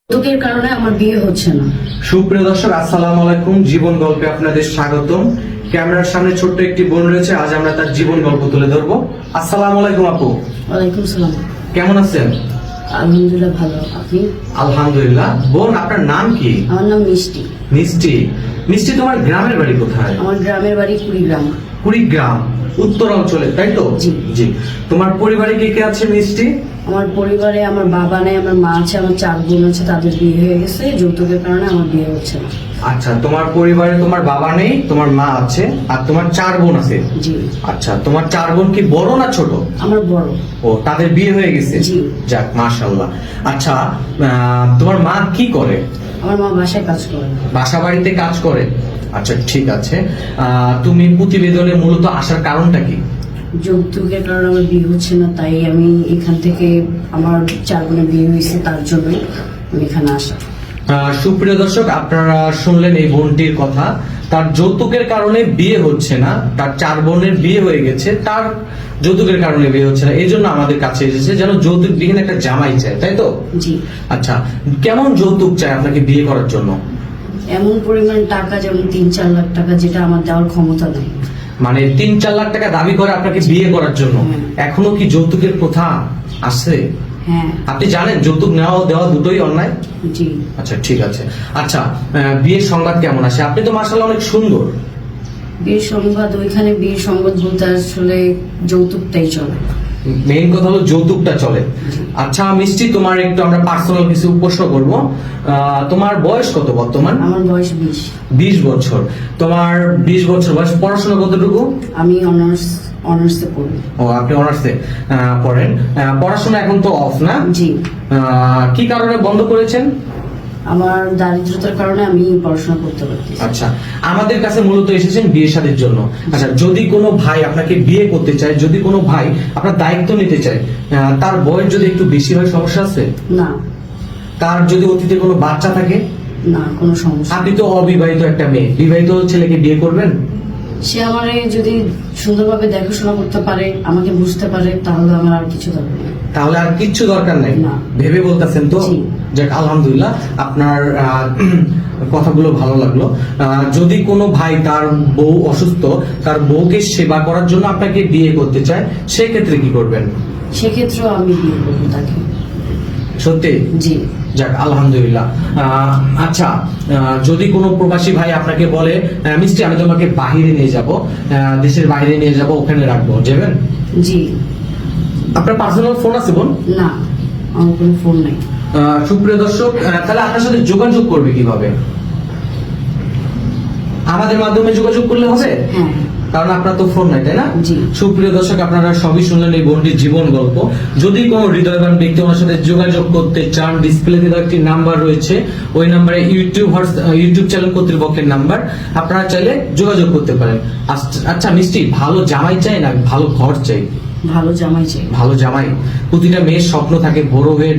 যৌতুকের কারণে আমার বিয়ে হচ্ছে না। সুপ্রিয় দর্শক, আসসালামু আলাইকুম। জীবন গল্পে আপনাদের স্বাগতম। ক্যামেরার সামনে ছোট্ট একটি বোন রয়েছে, আজ আমরা তার জীবন গল্প তুলে ধরবো। আসসালামু আলাইকুম আপু, ওয়ালাইকুম সালাম। কেমন আছেন? আলহামদুলিল্লাহ ভালো, আপনি? আলহামদুলিল্লাহ। বোন, আপনার নাম কি? আমার নাম মিষ্টি। মিষ্টি। মিষ্টি, তোমার গ্রামের বাড়ি কোথায়? আমার গ্রামের বাড়ি কুড়িগ্রাম। কুড়িগ্রাম উত্তর অঞ্চলে, তাই তো? জি। জি। তোমার পরিবারে কে কে আছে মিষ্টি? আমার পরিবারে আমার বাবা নেই, আমার মা আছে, আমার 4 বোন আছে, তাদের বিয়ে হয়ে গেছে। যৌতুকের কারণে আমার বিয়ে হচ্ছে না। আচ্ছা, তোমার পরিবারে তোমার বাবা নেই, তোমার মা আছে, আর তোমার 4 বোন আছে। জি। আচ্ছা, তোমার 4 বোন কি বড় না ছোট? আমার বড়। ও, তাদের বিয়ে হয়ে গেছে? জি। যাক, মাশাআল্লাহ। আচ্ছা, তোমার মা কি করে? আমার মা বাসায় কাজ করে। বাসা বাড়িতে কাজ করে? আচ্ছা, ঠিক আছে। তুমি প্রতিবেদনে মূলত আসার কারণটা কি? যৌতুকের কারণে আমার বিয়ে হচ্ছে না, তাই আমি এখান থেকে, আমার 4 বোনের বিয়ে হয়েছে, তার জন্যই আমি এখানে আসা। সুপ্রিয় দর্শক, আপনারা শুনলেন এই বোনটির কথা। তার যৌতুকের কারণে বিয়ে হচ্ছে না, তার 4 বোনের বিয়ে হয়ে গেছে, তার যৌতুকের কারণে বিয়ে হচ্ছে না, এই জন্য আমাদের কাছে এসেছে, যেন যৌতুক বিহীন একটা জামাই চায়, তাই তো? জি। আচ্ছা, কেমন যৌতুক চায় আপনাকে বিয়ে করার জন্য? এমন পরিমাণ টাকা, যেমন 3-4 লাখ টাকা, যেটা আমার দেওয়ার ক্ষমতা নেই। মানে 3-4 লাখ টাকা দাবি করে আপনাকে বিয়ে করার জন্য? এখনো কি যৌতুকের প্রথা আছে? হ্যাঁ। আপনি জানেন যৌতুক নেওয়া ও দেওয়া দুটোই অন্যায়? জি। আচ্ছা, ঠিক আছে। আচ্ছা, বিয়ের সংবাদ কেমন আসে? আপনি তো মাশাআল্লাহ অনেক সুন্দর। বিয়ের সংবাদ, ওইখানে বিয়ের সংবাদ বলতে আসলে যৌতুকটাই চলে। মেইন কথা হলো যৌতুকটা চলে। আচ্ছা মিষ্টি, তোমার একটু আমরা পার্সোনাল কিছু প্রশ্ন করব। তোমার বয়স কত বর্তমান? আমার বয়স 20। 20 বছর। তোমার 20 বছর বয়স, পড়াশোনা কতটুকু? আমি অনার্সে পড়ি। ও, আপনি অনার্সে পড়েন। পড়াশোনা এখন তো অফ না? জি। কি কারণে বন্ধ করেছেন? আমার দারিদ্রতার কারণে আমি পড়াশোনা করতে পারতেছি। আচ্ছা, আমাদের কাছে মূলত এসেছেন বিয়ে শাদীর জন্য। আচ্ছা, যদি কোনো ভাই আপনাকে বিয়ে করতে চায়, যদি কোনো ভাই আপনার দায়িত্ব নিতে চায়, তার বয়স যদি একটু বেশি হয়, সমস্যা আছে? না। তার যদি অতীতে কোনো বাচ্চা থাকে? না, কোনো সমস্যা। আপনি তো অবিবাহিত একটা মেয়ে, বিবাহিত ছেলেকে বিয়ে করবেন? সে আমারে যদি সুন্দরভাবে দেখাশোনা করতে পারে, আমাকে বুঝতে পারে, তাহলে আমার আর কিছু দরকার নেই। তাহলে আর কিচ্ছু দরকার নাই? না। ভেবে বলতেছেন তো? জি। যাক, আলহামদুলিল্লাহ, আপনার কথাগুলো ভালো লাগলো। যদি কোনো ভাই তার বউ অসুস্থ, তার বউকে সেবা করার জন্য আপনাকে বিয়ে করতে চায়, সেক্ষেত্রে কি করবেন? সেক্ষেত্রেও আমি বিয়ে করবো তাকে। সত্যি? জি। যাক, আলহামদুলিল্লাহ। আচ্ছা, যদি কোনো প্রবাসী ভাই আপনাকে বলে, মিষ্টি আমি তোমাকে বাহিরে নিয়ে যাব, দেশের বাইরে নিয়ে যাব, ওখানে রাখবো, যাবেন? জি। আপনার পার্সোনাল ফোন আছে বোন? না, আমার কোনো ফোন নেই। সুপ্রিয় দর্শক, তাহলে আপনার সাথে যোগাযোগ করবে কিভাবে? আমাদের মাধ্যমে যোগাযোগ করলে হবে? হ্যাঁ। কারণ আপনার তো ফোন নাই, তাই না? জি। সুপ্রিয় দর্শক, আপনারা সবই শুনলেন এই বোনটির জীবন গল্প। যদি কোনো হৃদয়বান ব্যক্তি ওনার সাথে যোগাযোগ করতে চান, ডিসপ্লেতে একটি নাম্বার রয়েছে, ওই নাম্বারে ইউটিউব চ্যানেল কর্তৃপক্ষের নাম্বার, আপনারা চাইলে যোগাযোগ করতে পারেন। আচ্ছা মিষ্টি, ভালো জামাই চাই না ভালো ঘর চাই? ভালো জামাই চাই। ভালো জামাই। প্রতিটা মেয়ের স্বপ্ন থাকে বড় হয়ে